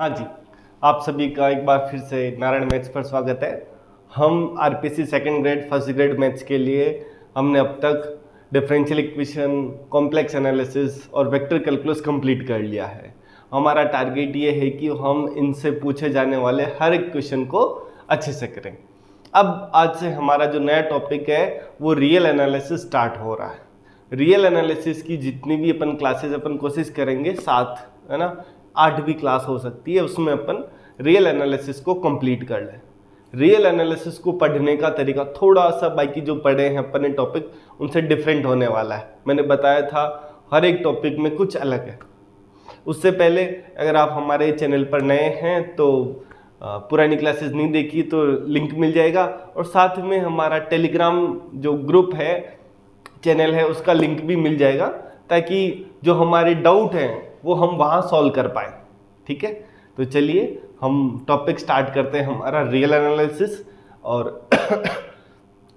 हाँ जी, आप सभी का एक बार फिर से नारायण मैथ्स पर स्वागत है। हम RPC second grade first grade maths के लिए हमने अब तक डिफरेंशियल इक्वेशन, कॉम्प्लेक्स एनालिसिस और वेक्टर कैलकुलस कंप्लीट कर लिया है। हमारा टारगेट ये है कि हम इनसे पूछे जाने वाले हर एक क्वेश्चन को अच्छे से करें। अब आज से हमारा जो नया टॉपिक है वो रियल एनालिसिस स्टार्ट हो रहा है। रियल एनालिसिस की जितनी भी अपन क्लासेस अपन कोशिश करेंगे, 7 है ना, 8 भी क्लास हो सकती है, उसमें अपन रियल एनालिसिस को कंप्लीट कर लें। रियल एनालिसिस को पढ़ने का तरीका थोड़ा सा बाकी जो पढ़े हैं अपन ने टॉपिक उनसे डिफरेंट होने वाला है। मैंने बताया था हर एक टॉपिक में कुछ अलग है। उससे पहले अगर आप हमारे चैनल पर नए हैं तो पुरानी क्लासेस नहीं देखी तो लिंक मिल जाएगा, और साथ में हमारा टेलीग्राम जो ग्रुप है, चैनल है, उसका लिंक भी मिल जाएगा, ताकि जो हमारे डाउट हैं वो हम वहाँ सॉल्व कर पाए। ठीक है, तो चलिए हम टॉपिक स्टार्ट करते हैं हमारा रियल एनालिसिस। और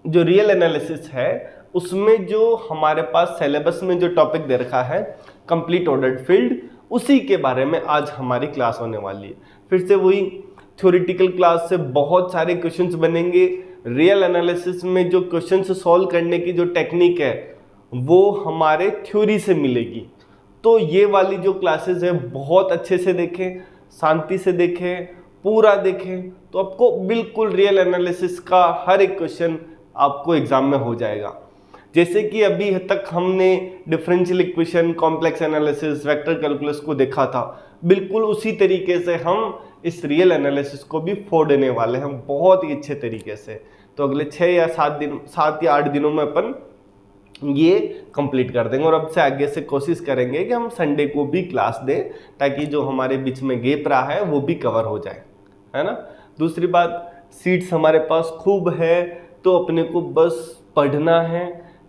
जो रियल एनालिसिस है उसमें जो हमारे पास सिलेबस में जो टॉपिक दे रखा है कंप्लीट ऑर्डर्ड फील्ड, उसी के बारे में आज हमारी क्लास होने वाली है। फिर से वही थ्योरेटिकल क्लास से बहुत सारे क्वेश्चंस बनेंगे। रियल एनालिसिस में जो क्वेश्चंस सॉल्व करने की जो टेक्निक है वो हमारे थ्योरी से मिलेगी। तो ये वाली जो क्लासेस है बहुत अच्छे से देखें, शांति से देखें, पूरा देखें, तो आपको बिल्कुल रियल एनालिसिस का हर एक क्वेश्चन आपको एग्जाम में हो जाएगा। जैसे कि अभी तक हमने differential equation, complex analysis, vector calculus को देखा था, बिल्कुल उसी तरीके से हम इस रियल एनालिसिस को भी फोड़ने वाले हैं बहुत ही अच्छे तरीके से। तो अगले 6 या 7 या 8 दिनों में अपन ये कंप्लीट कर देंगे, और अब से आगे से कोशिश करेंगे कि हम संडे को भी क्लास दें, ताकि जो हमारे बीच में गैप रहा है वो भी कवर हो जाए, है ना। दूसरी बात, सीट्स हमारे पास खूब है, तो अपने को बस पढ़ना है,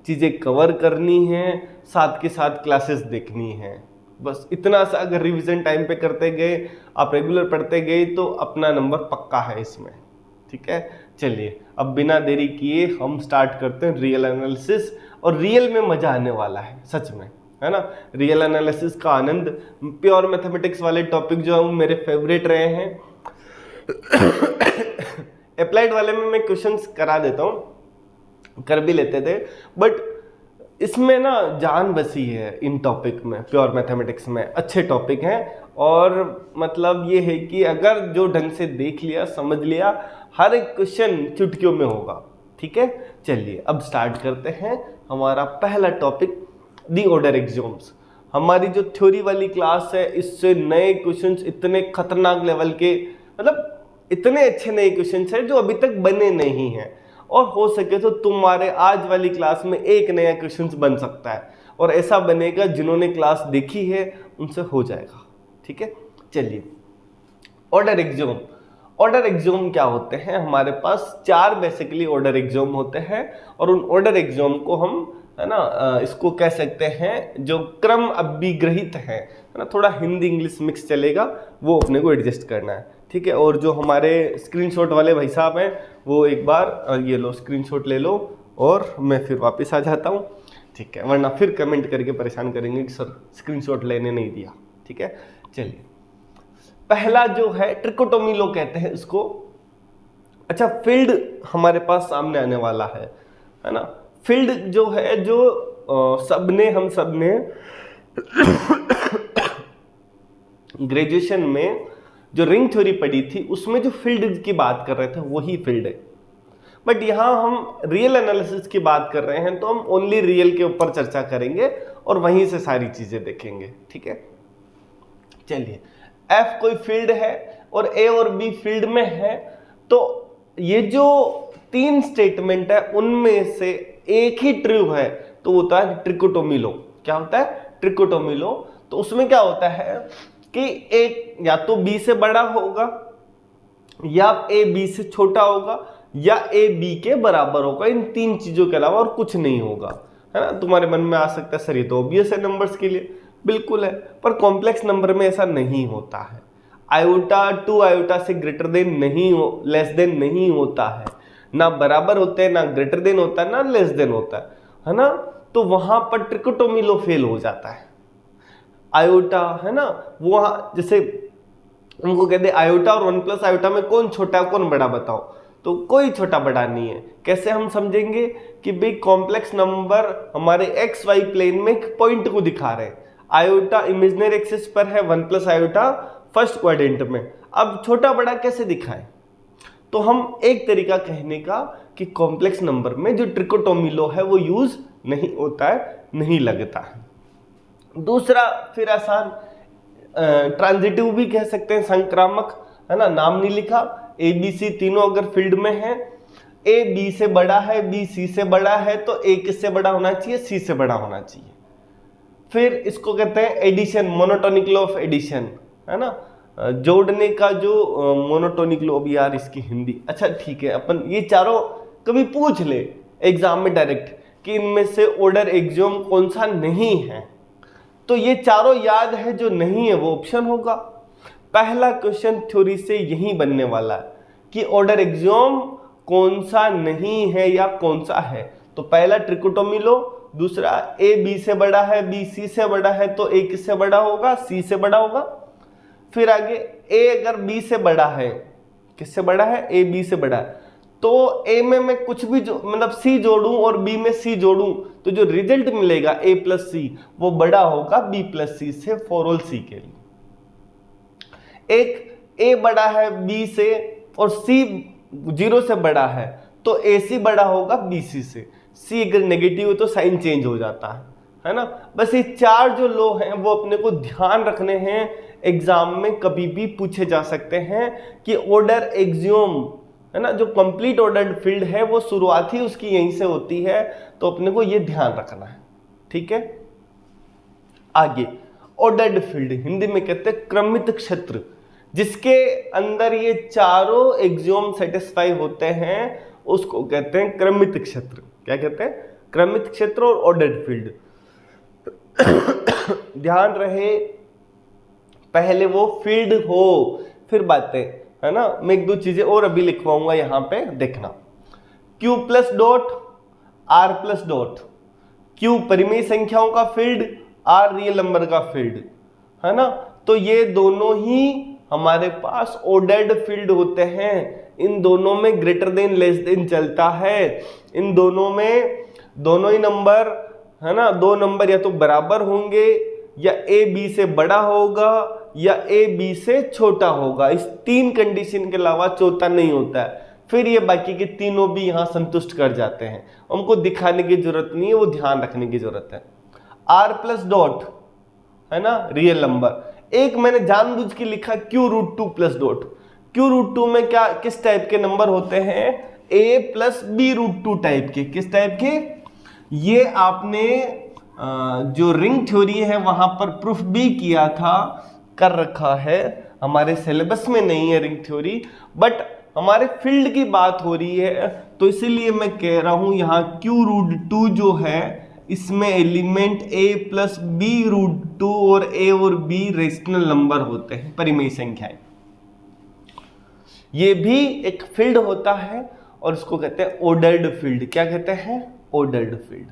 चीज़ें कवर करनी है, साथ के साथ क्लासेस देखनी है। बस इतना सा अगर रिवीजन टाइम पे करते गए, आप रेगुलर पढ़ते गए, तो अपना नंबर पक्का है इसमें। ठीक है, चलिए अब बिना देरी किए हम स्टार्ट करते हैं रियल एनालिसिस। और रियल में मजा आने वाला है सच में, है ना। रियल एनालिसिस का आनंद, प्योर मैथमेटिक्स वाले टॉपिक जो है मेरे फेवरेट रहे हैं। अप्लाइड वाले में मैं क्वेश्चंस करा देता हूँ, कर भी लेते थे, बट इसमें ना जान बसी है इन टॉपिक में। प्योर मैथमेटिक्स में अच्छे टॉपिक हैं, और मतलब ये है कि अगर जो ढंग से देख लिया, समझ लिया, हर एक क्वेश्चन चुटकियों में होगा। ठीक है, चलिए अब स्टार्ट करते हैं हमारा पहला टॉपिक, दी ऑर्डर एक्सियोम्स। हमारी जो थ्योरी वाली क्लास है, इससे नए क्वेश्चंस इतने खतरनाक लेवल के, मतलब इतने अच्छे नए क्वेश्चंस हैं जो अभी तक बने नहीं हैं, और हो सके तो तुम्हारे आज वाली क्लास में एक नया क्वेश्चन बन सकता है, और ऐसा बनेगा जिन्होंने क्लास देखी है उनसे हो जाएगा। ठीक है, चलिए ऑर्डर एक्सियोम। ऑर्डर एक्सियोम क्या होते हैं? हमारे पास 4 बेसिकली ऑर्डर एक्सियोम होते हैं, और उन ऑर्डर एक्सियोम को हम, है ना, इसको कह सकते हैं जो क्रम अभिग्रहित है ना। थोड़ा हिंदी इंग्लिश मिक्स चलेगा, वो अपने को एडजस्ट करना है। ठीक है, और जो हमारे स्क्रीनशॉट वाले भाई साहब हैं वो एक बार ये लो, स्क्रीनशॉट ले लो, और मैं फिर वापस आ जाता हूँ। ठीक है, वरना फिर कमेंट करके परेशान करेंगे कि सर स्क्रीनशॉट लेने नहीं दिया। ठीक है, चलिए पहला जो है ट्रिकोटोमी लो कहते हैं इसको। अच्छा, फील्ड हमारे पास सामने आने वाला है ना। फील्ड जो है, जो हम सबने ग्रेजुएशन में जो रिंग थ्योरी पढ़ी थी उसमें जो फील्ड की बात कर रहे थे वही फील्ड है। बट यहाँ हम रियल एनालिसिस की बात कर रहे हैं, तो हम ओनली रियल के ऊपर चर्चा करेंगे और वहीं से सारी चीजें देखेंगे। ठीक है, चलिए एफ कोई फील्ड है और ए और बी फील्ड में है, तो ये जो 3 स्टेटमेंट है उनमें से एक ही ट्रू है, तो होता है ट्रिकोटोमी लो। क्या होता है? ट्रिकोटोमी लो। तो उसमें क्या होता है कि एक या तो बी से बड़ा होगा, या ए बी से छोटा होगा, या ए बी के बराबर होगा। इन 3 चीजों के अलावा और कुछ नहीं होगा, है ना। तुम्हारे मन में आ सकता है सर ये तो ऑब्वियस है नंबर्स के लिए, बिल्कुल है, पर कॉम्प्लेक्स नंबर में ऐसा नहीं होता है। आयोटा 2 आयोटा से ग्रेटर देन नहीं हो, लेस देन नहीं होता है, ना बराबर होते हैं, ना ग्रेटर देन होता है, ना लेस देन होता है ना। तो वहां पर ट्रिकोटोमी लो फेल हो जाता है। आयोटा, है ना, वहां जैसे उनको कहते हैं आयोटा और 1 प्लस आयोटा में कौन छोटा कौन बड़ा बताओ, तो कोई छोटा बड़ा नहीं है। कैसे हम समझेंगे कि भाई कॉम्प्लेक्स नंबर हमारे एक्स वाई प्लेन में एक पॉइंट को दिखा रहे हैं, आयोटा इमेजिनरी एक्सिस पर है, 1 प्लस आयोटा फर्स्ट क्वाड्रेंट में, अब छोटा बड़ा कैसे दिखाएं? तो हम एक तरीका कहने का कि कॉम्प्लेक्स नंबर में जो ट्रिकोटोमी लॉ है वो यूज नहीं होता है, नहीं लगता है। दूसरा फिर आसान, ट्रांजिटिव भी कह सकते हैं, संक्रामक, है ना, नाम नहीं लिखा, ए बी सी तीनों अगर फील्ड में है, ए बी से बड़ा है, बी सी से बड़ा है, तो ए किससे बड़ा होना चाहिए? सी से बड़ा होना चाहिए। फिर इसको कहते हैं addition, monotonic law of addition, है ना, जोड़ने का जो मोनोटोनिक लॉ भी, यार इसकी हिंदी, अच्छा ठीक है, अपन ये चारों कभी पूछ ले एग्जाम में डायरेक्ट कि इनमें से ऑर्डर एक्सियोम कौन सा नहीं है, तो ये चारों याद है, जो नहीं है वो ऑप्शन होगा। पहला क्वेश्चन थ्योरी से यही बनने वाला है कि ऑर्डर एक्सियोम कौन सा नहीं है या कौन सा है। तो पहला ट्रिकोटोमी लो, दूसरा ए बी से बड़ा है, बी सी से बड़ा है, तो ए किससे बड़ा होगा? सी से बड़ा होगा। फिर आगे ए अगर बी से बड़ा है, किससे बड़ा है? ए बी से बड़ा है, तो ए में मैं कुछ भी मतलब सी जोड़ूं और बी में सी जोड़ूं, तो जो रिजल्ट मिलेगा ए प्लस सी वो बड़ा होगा बी प्लस सी से, फॉर ऑल सी के लिए। एक ए बड़ा है बी से और सी 0 से बड़ा है, तो ए सी बड़ा होगा बी सी से। सी अगर नेगेटिव है तो साइन चेंज हो जाता है ना। बस ये चार जो लॉ हैं वो अपने को ध्यान रखने हैं, एग्जाम में कभी भी पूछे जा सकते हैं कि ऑर्डर एक्सियोम, है ना, जो कंप्लीट ऑर्डर्ड फील्ड है वो शुरुआत ही उसकी यहीं से होती है, तो अपने को ये ध्यान रखना है, ठीक है। आगे ऑर्डर्ड फील्ड, हिंदी में कहते हैं क्रमित क्षेत्र, जिसके अंदर ये चारों एक्सियोम सेटिस्फाई होते हैं, उसको कहते हैं क्रमित क्षेत्र। क्या कहते हैं? क्रमित क्षेत्र और ऑर्डर्ड फील्ड। ध्यान रहे पहले वो फील्ड हो फिर बातें, है ना। मैं एक दो चीजें और अभी लिखवाऊंगा यहां पे, देखना। Q plus dot R plus dot, Q परिमेय संख्याओं का फील्ड, R रियल नंबर का फील्ड, है ना। तो ये दोनों ही हमारे पास ऑर्डर्ड फील्ड होते हैं। इन दोनों में ग्रेटर देन लेस देन चलता है। इन दोनों में दोनों ही नंबर, है ना, दो नंबर या तो बराबर होंगे या ए बी से बड़ा होगा या ए बी से छोटा होगा। इस तीन कंडीशन के अलावा चौथा नहीं होता है। फिर ये बाकी के तीनों भी यहाँ संतुष्ट कर जाते हैं, उनको दिखाने की जरूरत नहीं है, वो ध्यान रखने की जरूरत है। R प्लस डॉट, है ना, रियल नंबर। एक मैंने जानबूझ के लिखा Q√2 प्लस डॉट। Q√2 में क्या किस टाइप के नंबर होते हैं? A प्लस B√2 टाइप के। किस टाइप के? ये आपने जो रिंग थ्योरी है वहां पर प्रूफ भी किया था, कर रखा है। हमारे सिलेबस में नहीं है रिंग थ्योरी, बट हमारे फील्ड की बात हो रही है, तो इसीलिए मैं कह रहा हूं यहाँ Q√2 जो है इसमें एलिमेंट A प्लस B√2 और A और B रेशनल नंबर होते हैं, परिमेय संख्याएं। ये भी एक फील्ड होता है और इसको कहते हैं ऑर्डर्ड फील्ड। क्या कहते हैं? Ordered field.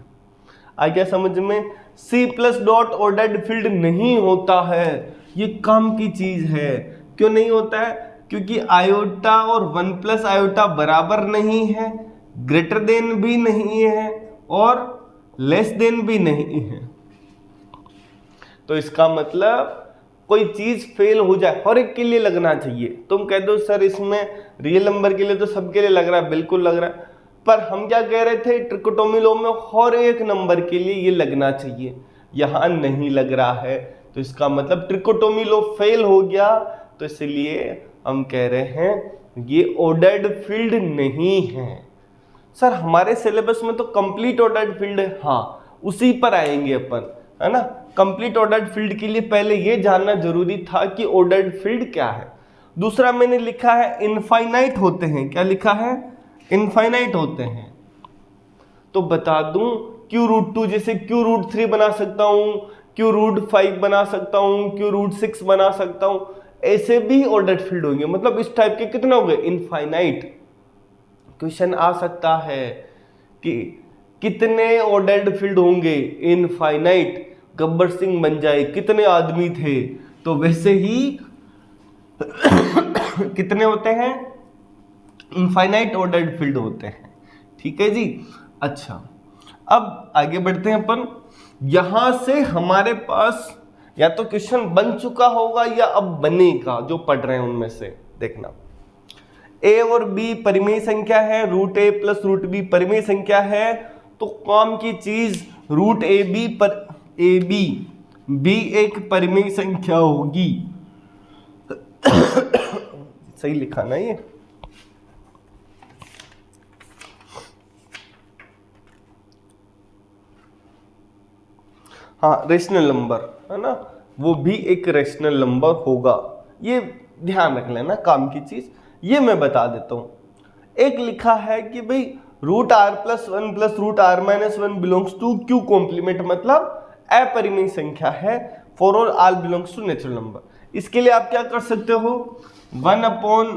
आ गया समझ में? C plus dot ordered field नहीं होता है, ये काम की चीज है। क्यों नहीं होता है? क्योंकि आयोटा और 1 प्लस आयोटा बराबर नहीं है, ग्रेटर देन भी नहीं है और लेस देन भी नहीं है। तो इसका मतलब कोई चीज फेल हो जाए, हर एक के लिए लगना चाहिए। तुम कह दो सर इसमें रियल नंबर के लिए तो सबके लिए लग रहा है, बिल्कुल लग रहा है, पर हम क्या कह रहे थे, ट्रिकोटोमी लॉ में हर एक नंबर के लिए ये लगना चाहिए, यहां नहीं लग रहा है, तो इसका मतलब ट्रिकोटोमी लॉ फेल हो गया। तो इसलिए हम कह रहे हैं ये ऑर्डर्ड फील्ड नहीं है। सर हमारे सिलेबस में तो कंप्लीट ऑर्डर्ड फील्ड है। हाँ, उसी पर आएंगे अपन, है ना। कंप्लीट ऑर्डर्ड फील्ड के लिए पहले ये जानना जरूरी था कि ऑर्डर्ड फील्ड क्या है। दूसरा मैंने लिखा है इनफाइनाइट होते हैं। क्या लिखा है? इनफाइनाइट होते हैं। तो बता दूं Q√2 जैसे Q√3 बना सकता हूं, Q√5 बना सकता हूं, Q√6 बना सकता हूं, ऐसे भी ऑर्डर्ड फील्ड होंगे। मतलब इस टाइप के कितने हो गए? इनफाइनाइट। क्वेश्चन आ सकता है कि कितने ऑर्डर्ड फील्ड होंगे? इनफाइनाइट। गब्बर सिंह बन जाए, कितने आदमी थे? तो वैसे ही कितने होते हैं? इनफाइनाइट ऑर्डर्ड फील्ड होते हैं। ठीक है जी। अच्छा, अब आगे बढ़ते हैं अपन। यहां से हमारे पास या तो क्वेश्चन बन चुका होगा या अब बनेगा, जो पढ़ रहे हैं उनमें से देखना। ए और बी परिमेय संख्या है, रूट ए प्लस रूट बी परिमेय संख्या है, तो काम की चीज रूट ए बी पर ए बी एक परिमेय संख्या होगी। सही लिखा ना ये? हाँ, रेशनल नंबर है ना, वो भी एक रेशनल नंबर होगा। ये ध्यान रख लेना काम की चीज। ये मैं बता देता हूं। एक लिखा है कि भाई root are plus one plus root r minus one belongs to Q complement, मतलब अपरिमेय संख्या है for all r belongs to natural number. इसके लिए आप क्या कर सकते हो, 1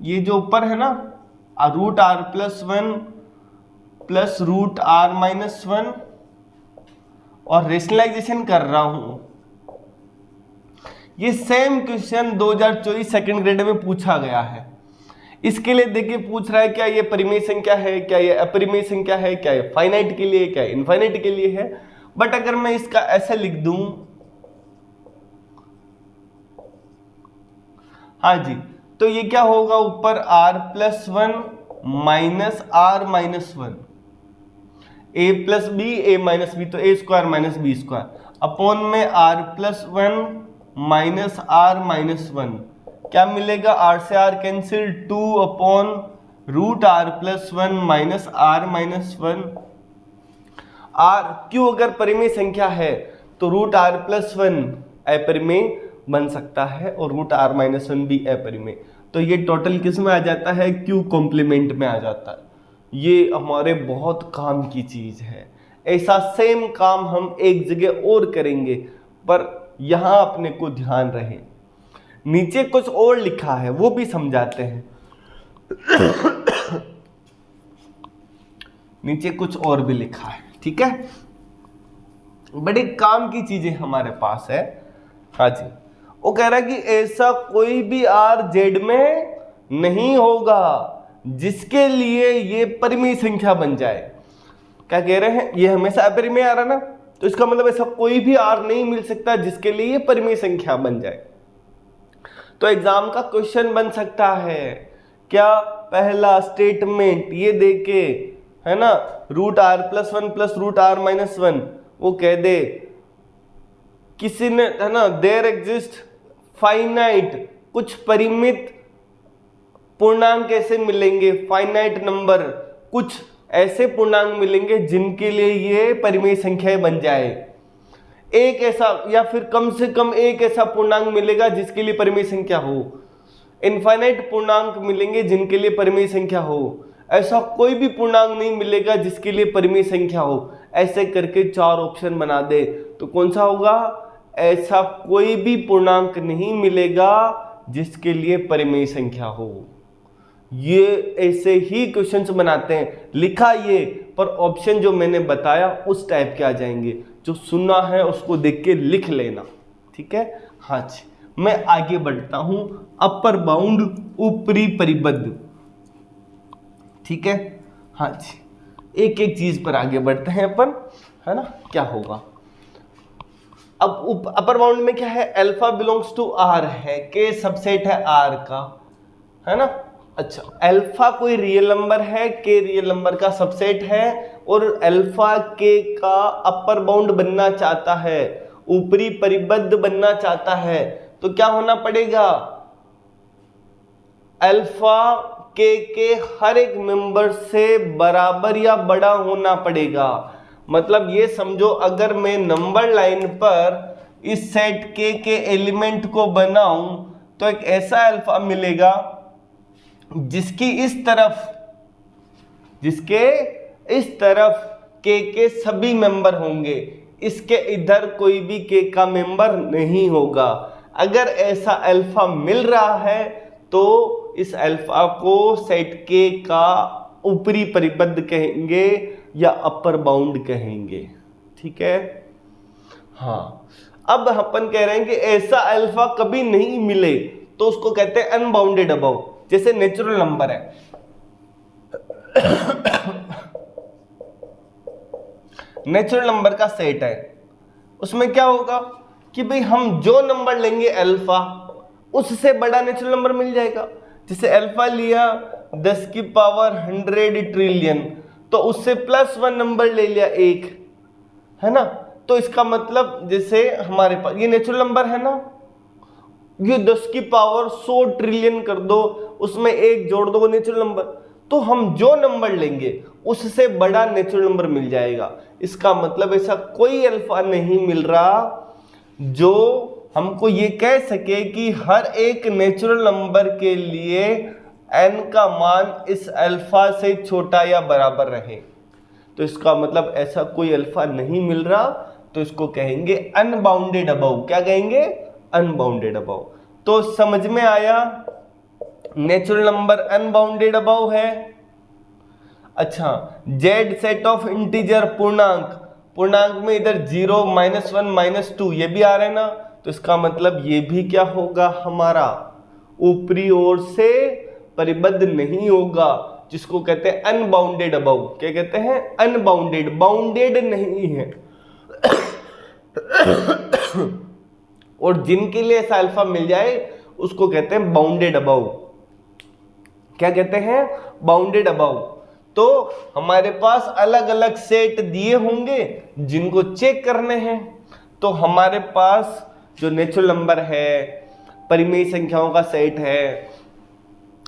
ये जो ऊपर है ना root are plus one plus root r minus one, और रेशनलाइजेशन कर रहा हूं। ये सेम क्वेश्चन 2024 सेकंड ग्रेड में पूछा गया है। इसके लिए देखिए पूछ रहा है क्या ये परिमेय संख्या है, क्या ये अपरिमेय संख्या है, क्या ये फाइनाइट के लिए, क्या इनफाइनाइट के लिए है। बट अगर मैं इसका ऐसे लिख दूं, हाँ जी, तो ये क्या होगा, ऊपर R plus one minus R minus one, A plus B A minus B, तो A square minus B square upon में R plus one minus R minus one, क्या मिलेगा, आर से R cancel, 2 upon root are plus one minus R minus one. R क्यों अगर परिमेय संख्या है तो रूट आर प्लस वन अपरिमेय बन सकता है और रूट आर माइनस वन भी अपरिमेय, तो ये टोटल किस में आ जाता है, क्यू कॉम्प्लीमेंट में आ जाता है। ये हमारे बहुत काम की चीज है। ऐसा सेम काम हम एक जगह और करेंगे, पर यहां अपने को ध्यान रहे। नीचे कुछ और लिखा है वो भी समझाते हैं। नीचे कुछ और भी लिखा है, ठीक है, बड़े काम की चीजें हमारे पास है। हाँ जी, वो कह रहा है कि ऐसा कोई भी आर जेड में नहीं होगा जिसके लिए ये परिमेय संख्या बन जाए। क्या कह रहे हैं, ये हमेशा अपरिमेय आ रहा ना, तो इसका मतलब ऐसा कोई भी आर नहीं मिल सकता जिसके लिए ये परिमेय संख्या बन जाए। तो एग्जाम का क्वेश्चन बन सकता है क्या, पहला स्टेटमेंट ये देके है ना, root are plus one plus root r minus one, वो कह दे किसी ने है ना, देयर एग्जिस्ट फाइनाइट, कुछ परिमित पूर्णांक कैसे मिलेंगे, फाइनाइट नंबर, कुछ ऐसे पूर्णांक मिलेंगे जिनके लिए ये परिमेय संख्याएं बन जाए। एक ऐसा या फिर कम से कम एक ऐसा पूर्णांक मिलेगा जिसके लिए परिमेय संख्या हो। इनफाइनाइट पूर्णांक मिलेंगे जिनके लिए परिमेय संख्या हो। ऐसा कोई भी पूर्णांक नहीं मिलेगा जिसके लिए परिमेय संख्या हो। ऐसे करके 4 ऑप्शन बना दे तो कौन सा होगा, ऐसा कोई भी पूर्णांक नहीं मिलेगा जिसके लिए परिमेय संख्या हो। ये ऐसे ही क्वेश्चंस बनाते हैं, लिखा ये पर ऑप्शन जो मैंने बताया उस टाइप के आ जाएंगे। जो सुनना है उसको देख के लिख लेना, ठीक है। हाँ जी, मैं आगे बढ़ता हूं। अपर बाउंड, ऊपरी परिबद्ध, ठीक है। हाँ जी, एक एक चीज पर आगे बढ़ते हैं अपन, है ना। क्या होगा अब अपर बाउंड में, क्या है, अल्फा बिलोंग्स टू आर है, के सबसेट है आर का, है ना। अच्छा, अल्फा कोई रियल नंबर है, के रियल नंबर का सबसेट है, और अल्फा के का अपर बाउंड बनना चाहता है, ऊपरी परिबद्ध बनना चाहता है, तो क्या होना पड़ेगा, अल्फा के हर एक मेंबर से बराबर या बड़ा होना पड़ेगा। मतलब ये समझो, अगर मैं नंबर लाइन पर इस सेट के एलिमेंट को बनाऊं तो एक ऐसा अल्फा मिलेगा जिसके इस तरफ के सभी मेंबर होंगे, इसके इधर कोई भी के का मेंबर नहीं होगा। अगर ऐसा अल्फा मिल रहा है तो इस अल्फा को सेट के का ऊपरी परिबद्ध कहेंगे या अपर बाउंड कहेंगे, ठीक है। हाँ, अब अपन कह रहे हैं कि ऐसा अल्फा कभी नहीं मिले तो उसको कहते हैं अनबाउंडेड अबव। जैसे नेचुरल नंबर है, नेचुरल नंबर का सेट है, उसमें क्या होगा कि भाई हम जो नंबर लेंगे अल्फा, उससे बड़ा नेचुरल नंबर मिल जाएगा। जैसे अल्फा लिया 10 की पावर 100 ट्रिलियन, तो उससे +1 नंबर ले लिया 1, है ना। तो इसका मतलब जैसे हमारे पास ये नेचुरल नंबर है ना, ये 10 की पावर 100 ट्रिलियन कर दो, उसमें 1 जोड़ दो, नेचुरल नंबर। तो हम जो नंबर लेंगे उससे बड़ा नेचुरल नंबर मिल जाएगा। इसका मतलब ऐसा कोई अल्फा नहीं मिल रहा जो हमको ये कह सके कि हर एक नेचुरल नंबर के लिए n का मान इस अल्फा से छोटा या बराबर रहे। तो इसका मतलब ऐसा कोई अल्फा नहीं मिल रहा, तो इसको कहेंगे अनबाउंडेड अबव। क्या कहेंगे? Unbounded above. तो समझ में आया, नेचुरल नंबर अनबाउंडेड अबव है। अच्छा, जेड सेट ऑफ इंटीजर पूर्णांक, पूर्णांक में इधर 0, -1, -2 ये भी आ रहे हैं ना, तो इसका मतलब ये भी क्या होगा, हमारा ऊपरी ओर से परिबद्ध नहीं होगा, जिसको कहते हैं अनबाउंडेड अबव। क्या कहते हैं? अनबाउंडेड, बाउंडेड नहीं है। और जिनके लिए ऐसा अल्फा मिल जाए उसको कहते हैं बाउंडेड अबव। क्या कहते हैं? Bounded above. तो हमारे पास अलग अलग सेट दिए होंगे जिनको चेक करने हैं। तो हमारे पास जो नेचुरल नंबर है, परिमेय संख्याओं का सेट है,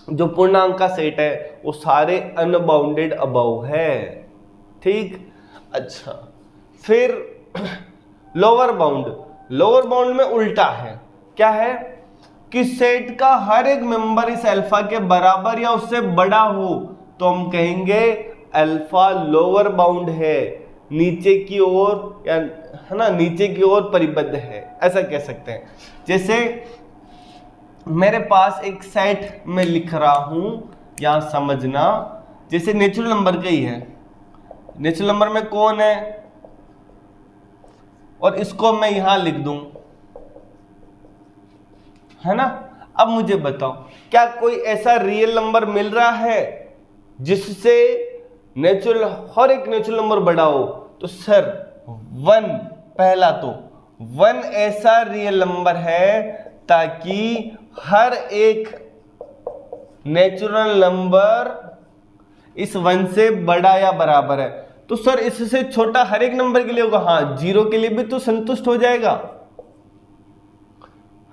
जो पूर्णांक का सेट है, वो सारे अनबाउंडेड अबव है। ठीक। अच्छा, फिर लोअर बाउंड, लोअर बाउंड में उल्टा है। क्या है कि सेट का हर एक मेंबर इस अल्फा के बराबर या उससे बड़ा हो तो हम कहेंगे अल्फा लोअर बाउंड है, नीचे की ओर, या है ना, नीचे की ओर परिबद्ध है, ऐसा कह सकते हैं। जैसे मेरे पास एक सेट में लिख रहा हूं, यहां समझना, जैसे नेचुरल नंबर का ही है, नेचुरल नंबर में कौन है, और इसको मैं यहां लिख दूं, है ना। अब मुझे बताओ, क्या कोई ऐसा रियल नंबर मिल रहा है जिससे नेचुरल, हर एक नेचुरल नंबर बड़ा हो? तो सर 1, पहला तो 1 ऐसा रियल नंबर है ताकि हर एक नेचुरल नंबर इस 1 से बड़ा या बराबर है। तो सर इससे छोटा हर एक नंबर के लिए होगा? हाँ, 0 के लिए भी तो संतुष्ट हो जाएगा,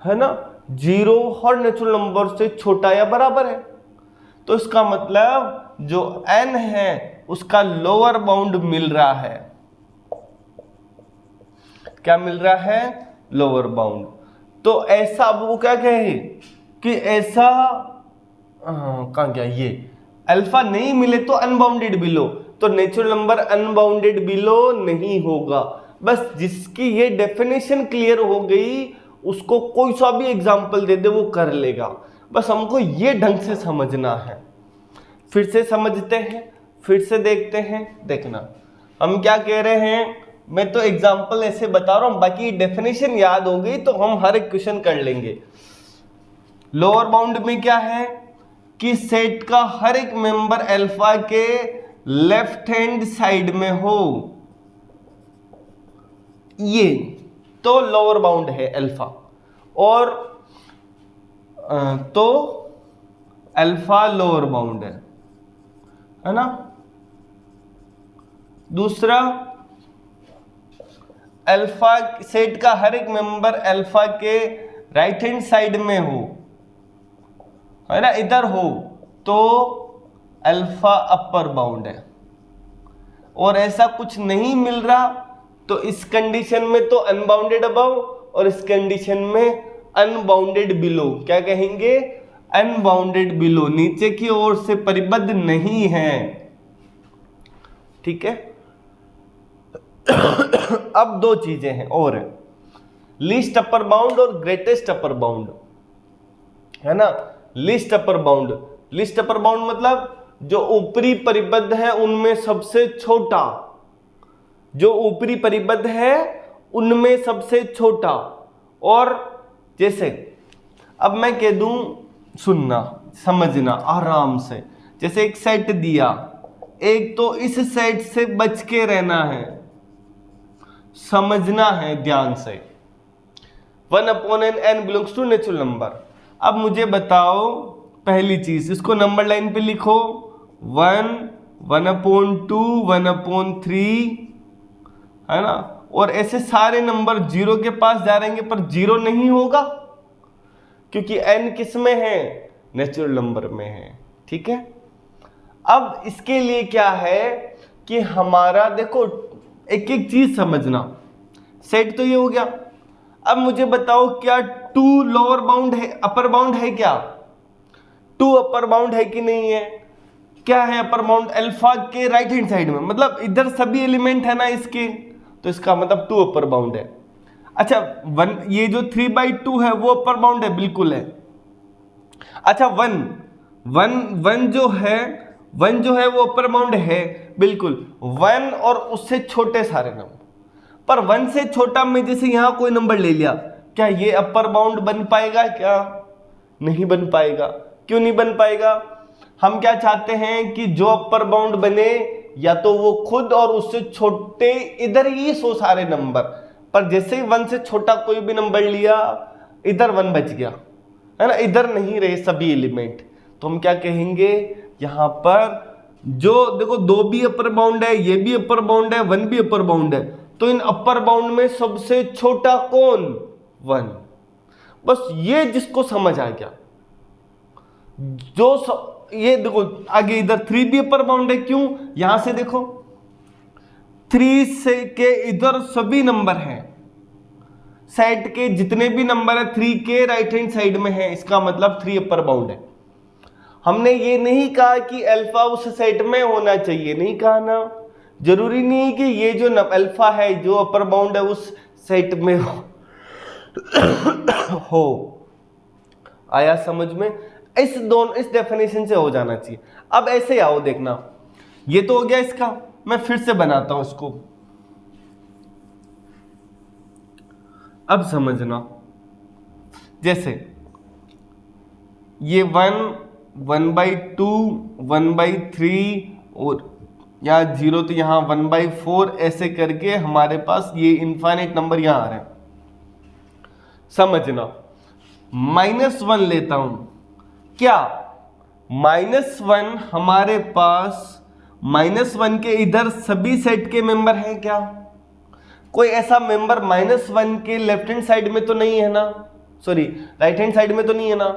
है ना। 0 हर नेचुरल नंबर से छोटा या बराबर है। तो इसका मतलब जो n है उसका लोअर बाउंड मिल रहा है। क्या मिल रहा है? Lower bound. तो ऐसा, अब वो क्या कहे कि ऐसा, कहां गया ये, अल्फा नहीं मिले तो अनबाउंडेड बिलो, तो नेचुरल नंबर अनबाउंडेड बिलो नहीं होगा। बस जिसकी ये डेफिनेशन क्लियर हो गई उसको कोई सा भी एग्जाम्पल दे दे वो कर लेगा। बस हमको ये ढंग से समझना है। फिर से समझते हैं, फिर से देखते हैं। देखना हम क्या कह रहे हैं, मैं तो एग्जाम्पल ऐसे बता रहा हूं, बाकी डेफिनेशन याद हो गई तो हम हर एक क्वेश्चन कर लेंगे। लोअर बाउंड में क्या है कि सेट का हर एक मेंबर अल्फा के लेफ्ट हैंड साइड में हो, ये तो लोअर बाउंड है अल्फा। और तो अल्फा लोअर बाउंड है ना। दूसरा, अल्फा सेट का हर एक मेंबर अल्फा के राइट हैंड साइड में हो, है ना, इधर हो, तो अल्फा अपर बाउंड है। और ऐसा कुछ नहीं मिल रहा तो इस कंडीशन में तो अनबाउंडेड अबव, और इस कंडीशन में अनबाउंडेड बिलो। क्या कहेंगे? अनबाउंडेड बिलो, नीचे की ओर से परिबद्ध नहीं है। ठीक है। अब दो चीजें हैं और, लीस्ट अपर बाउंड और ग्रेटेस्ट अपर बाउंड, है ना। Least upper bound, least upper bound मतलब जो ऊपरी परिबद्ध है उनमें सबसे छोटा, जो ऊपरी परिबद्ध है उनमें सबसे छोटा। और जैसे अब मैं कह दूं सुनना, समझना आराम से। जैसे एक सेट दिया, एक तो इस सेट से बच के रहना है, समझना है ध्यान से। 1/n n belongs to natural number. अब मुझे बताओ पहली चीज, इसको नंबर लाइन पे लिखो 1, 1/2, 1/3, है ना। और ऐसे सारे नंबर जीरो के पास जा रहेंगे, पर जीरो नहीं होगा क्योंकि n किस में है, नेचुरल नंबर में है। ठीक है। अब इसके लिए क्या है कि हमारा देखो एक एक चीज समझना। सेट तो ये हो गया। अब मुझे बताओ क्या 2 लोअर बाउंड है, अपर बाउंड है क्या? 2 अपर बाउंड है कि नहीं है? क्या है अपर बाउंड? अल्फा के राइट हैंड साइड में, मतलब इधर सभी एलिमेंट है ना इसके, तो इसका मतलब 2 अपर बाउंड है। अच्छा 1, ये जो 3/2 है वो अपर बाउंड है, बिल्कुल है। अच्छा 1 जो है वो अपर बाउंड है, बिल्कुल। 1 और उससे छोटे सारे नंबर, पर 1 से छोटा में जैसे यहां कोई नंबर ले लिया, क्या ये अपर बाउंड बन पाएगा? क्या नहीं बन पाएगा। क्यों नहीं बन पाएगा? हम क्या चाहते हैं कि जो अपर बाउंड बने या तो वो खुद और उससे छोटे इधर ही सो सारे नंबर, पर जैसे ही 1 से छोटा कोई भी नंबर लिया, इधर 1 बच गया, है ना, इधर नहीं रहे सभी एलिमेंट, तो हम क्या कहेंगे यहां पर, जो देखो 2 भी अपर बाउंड है, ये भी अपर बाउंड है, 1 भी अपर बाउंड है, तो इन अपर बाउंड में सबसे छोटा कौन? 1। बस ये जिसको समझ आ गया, ये देखो आगे इधर 3 भी अपर बाउंड है। क्यों? यहां से देखो 3 से के इधर सभी नंबर हैं, सेट के जितने भी नंबर है 3 के राइट हैंड साइड में है, इसका मतलब 3 अपर बाउंड है। हमने ये नहीं कहा कि अल्फा उस सेट में होना चाहिए, नहीं कहा ना। जरूरी नहीं कि ये जो अल्फा है जो अपर बाउंड है उस सेट में हो। आया समझ में? इस डेफिनेशन से हो जाना चाहिए। अब ऐसे आओ देखना, ये तो हो गया इसका, मैं फिर से बनाता हूं इसको। अब समझना, जैसे ये 1, 1/2, 1/3 और यहाँ 0, तो यहाँ 1/4, ऐसे करके हमारे पास ये इनफाइनाइट नंबर यहां आ रहे हैं। समझना, -1 लेता हूं, क्या -1 हमारे पास -1 के इधर सभी सेट के मेंबर हैं क्या? कोई ऐसा मेंबर -1 के लेफ्ट हैंड साइड में तो नहीं है ना, सॉरी राइट हैंड साइड में तो नहीं है ना।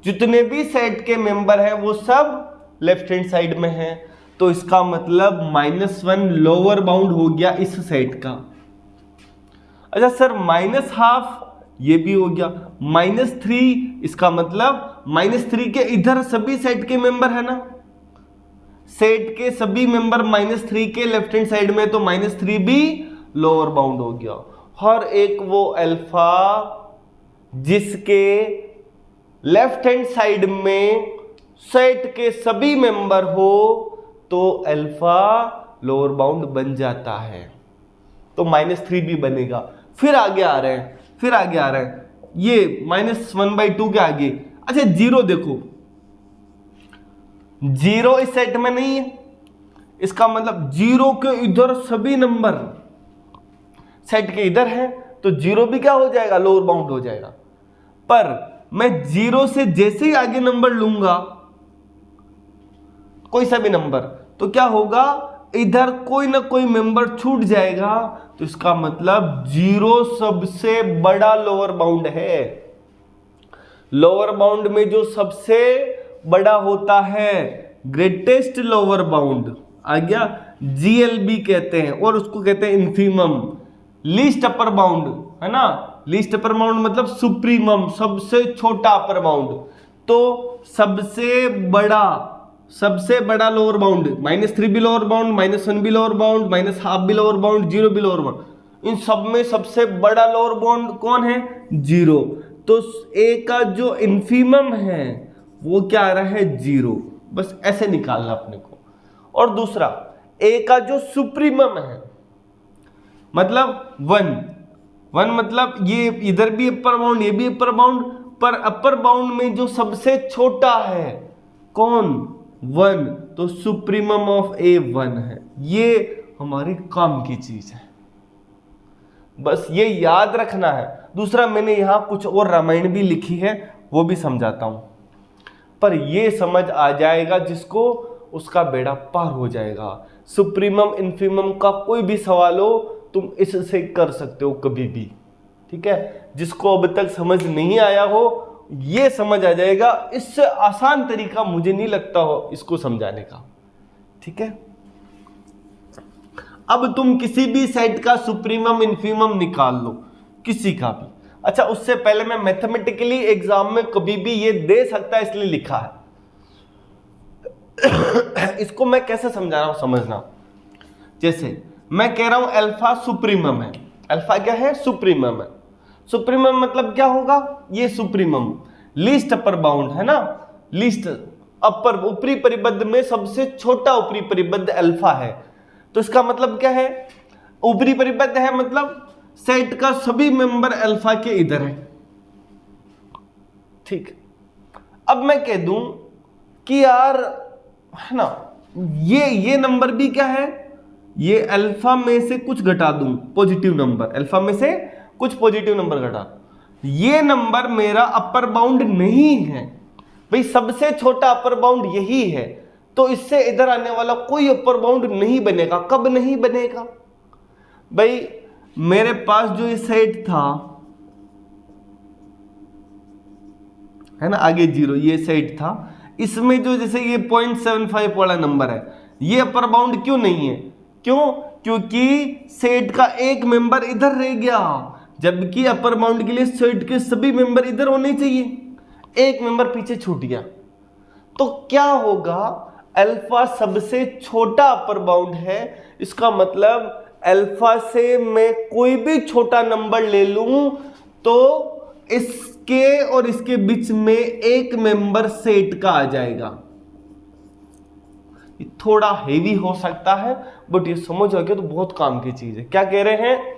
जितने भी सेट के मेंबर हैं वो सब लेफ्ट हैंड साइड में हैं, तो इसका मतलब -1 लोअर बाउंड हो गया इस सेट का। अच्छा सर -12 ये भी हो गया, -3 इसका मतलब -3 के इधर सभी सेट के मेंबर है ना, सेट के सभी मेंबर -3 के लेफ्ट हैंड साइड में, तो -3 भी लोअर बाउंड हो गया। हर एक वो अल्फा जिसके लेफ्ट हैंड साइड में सेट के सभी मेंबर हो, तो अल्फा लोअर बाउंड बन जाता है, तो -3 भी बनेगा। फिर आगे आ रहे हैं, ये -1/2 के आगे। अच्छा 0 देखो, 0 इस सेट में नहीं है, इसका मतलब 0 के इधर सभी नंबर सेट के इधर है, तो 0 भी क्या हो जाएगा? लोअर बाउंड हो जाएगा। पर मैं 0 से जैसे ही आगे नंबर लूंगा, कोई सा भी नंबर, तो क्या होगा? इधर कोई ना कोई मेंबर छूट जाएगा, तो इसका मतलब 0 सबसे बड़ा लोअर बाउंड है। लोअर बाउंड में जो सबसे बड़ा होता है, ग्रेटेस्ट लोअर बाउंड आ गया, GLB कहते हैं, और उसको कहते हैं इन्फीमम, लीस्ट अपर बाउंड, है ना। लीस्ट अपर बाउंड मतलब सुप्रीमम, सबसे छोटा अपर बाउंड। तो सबसे बड़ा लोअर बाउंड, -3 भी लोअर बाउंड, -1 भी लोअर बाउंड, -12 भी लोअर बाउंड, 0 भी लोअर बाउंड। इन सब में सबसे बड़ा लोअर बाउंड कौन है? 0। तो ए का जो इन्फीमम है वो क्या आ रहा है? 0। बस ऐसे निकालना अपने को। और दूसरा, ए का जो सुप्रीमम है मतलब 1 मतलब ये इधर भी अपर बाउंड, ये भी अपर बाउंड, पर अपर बाउंड में जो सबसे छोटा है कौन, 1, तो सुप्रीमम ऑफ ए 1 है। ये हमारी काम की चीज है, बस ये याद रखना है। दूसरा मैंने यहां कुछ और रामायण भी लिखी है, वो भी समझाता हूं, पर ये समझ आ जाएगा जिसको, उसका बेड़ा पार हो जाएगा। सुप्रीमम इन्फीमम का कोई भी सवाल हो तुम इससे कर सकते हो कभी भी, ठीक है। जिसको अब तक समझ नहीं आया हो ये समझ आ जाएगा। इससे आसान तरीका मुझे नहीं लगता हो इसको समझाने का, ठीक है। अब तुम किसी भी सेट का सुप्रीमम इन्फीमम निकाल लो, किसी का भी। अच्छा, उससे पहले मैं मैथमेटिकली एग्जाम में कभी भी ये दे सकता है इसलिए लिखा है। इसको मैं कैसे समझा रहा हूं समझना। जैसे मैं कह रहा हूं अल्फा सुप्रीमम है, अल्फा क्या है, सुप्रीमम है। सुप्रीमम मतलब क्या होगा, ये सुप्रीमम लीस्ट अपर बाउंड है ना, लीस्ट अपर ऊपरी परिबद्ध में सबसे छोटा ऊपरी परिबद्ध अल्फा है। तो इसका मतलब क्या है, ऊपरी परिबद्ध है मतलब सेट का सभी मेंबर अल्फा के इधर है, ठीक। अब मैं कह दूं कि यार है ना, ये नंबर भी क्या है, ये अल्फा में से कुछ घटा दूं पॉजिटिव नंबर, अल्फा में से कुछ पॉजिटिव नंबर घटा, ये नंबर मेरा अपर बाउंड नहीं है भाई, सबसे छोटा अपर बाउंड यही है, तो इससे इधर आने वाला कोई अपर बाउंड नहीं बनेगा। कब नहीं बनेगा भाई, मेरे पास जो ये सेट था है ना, आगे 0 ये सेट था, इसमें जो जैसे ये 0.75 वाला नंबर है, ये अपर बाउंड क्यों नहीं है, क्यों, क्योंकि सेट का एक मेंबर इधर रह गया, जबकि अपर बाउंड के लिए सेट के सभी मेंबर इधर होने चाहिए, एक मेंबर पीछे छूट गया। तो क्या होगा, अल्फा सबसे छोटा अपर बाउंड है, इसका मतलब अल्फा से मैं कोई भी छोटा नंबर ले लूं तो इसके और इसके बीच में एक मेंबर सेट का आ जाएगा। ये थोड़ा हेवी हो सकता है बट ये समझ आ गया तो बहुत काम की चीज है। क्या कह रहे हैं,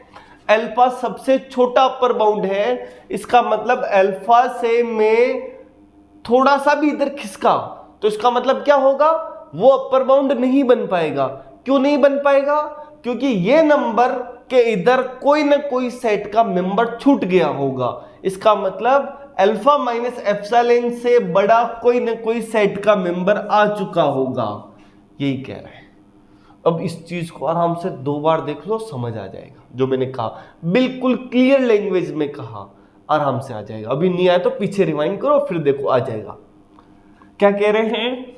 अल्फा सबसे छोटा अपर बाउंड है, इसका मतलब अल्फा से मैं थोड़ा सा भी इधर खिसका तो इसका मतलब क्या होगा, वो अपर बाउंड नहीं बन पाएगा। क्यों नहीं बन पाएगा, क्योंकि ये नंबर के इधर कोई ना कोई सेट का मेंबर छूट गया होगा। इसका मतलब अल्फा माइनस एप्सिलॉन से बड़ा कोई ना कोई सेट का मेंबर आ चुका होगा, यही कह रहे हैं। अब इस चीज को आराम से 2 बार देख लो, समझ आ जाएगा। जो मैंने कहा बिल्कुल क्लियर लैंग्वेज में कहा, आराम से आ जाएगा। अभी नहीं आया तो पीछे रिवाइंड करो फिर देखो आ जाएगा। क्या कह रहे हैं,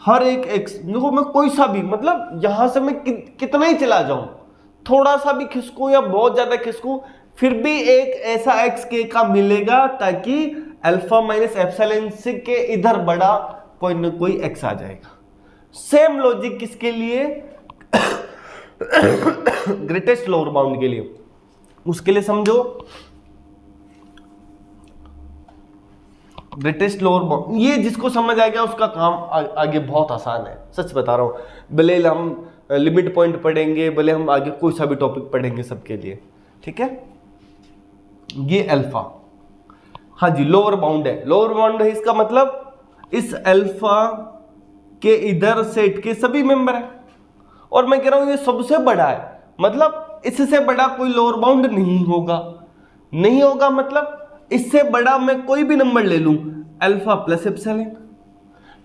हर एक एक्स, देखो मैं कोई सा भी, मतलब यहां से मैं कितना ही चला जाऊं, थोड़ा सा भी खिसकूं या बहुत ज्यादा खिसकूं, फिर भी एक ऐसा एक्स के का मिलेगा ताकि अल्फा माइनस एप्सिलॉन से के इधर बड़ा कोई ना कोई एक्स आ जाएगा। सेम लॉजिक किसके लिए, ग्रेटेस्ट लोअर बाउंड के लिए, उसके लिए समझो ग्रेटेस्ट लोअर बाउंड, ये जिसको समझ आ गया उसका काम आगे बहुत आसान है, सच बता रहा हूं। भले हम लिमिट पॉइंट पढ़ेंगे, भले हम आगे कोई सा भी टॉपिक पढ़ेंगे सबके लिए, ठीक है। ये अल्फा, हाँ जी लोअर बाउंड है, लोअर बाउंड है, इसका मतलब इस अल्फा के इधर सेट के सभी मेंबर है, और मैं कह रहा हूं ये सबसे बड़ा है, मतलब इससे बड़ा कोई लोअर बाउंड नहीं होगा। नहीं होगा मतलब इससे बड़ा मैं कोई भी नंबर ले लूं, अल्फा प्लस एप्सिलॉन,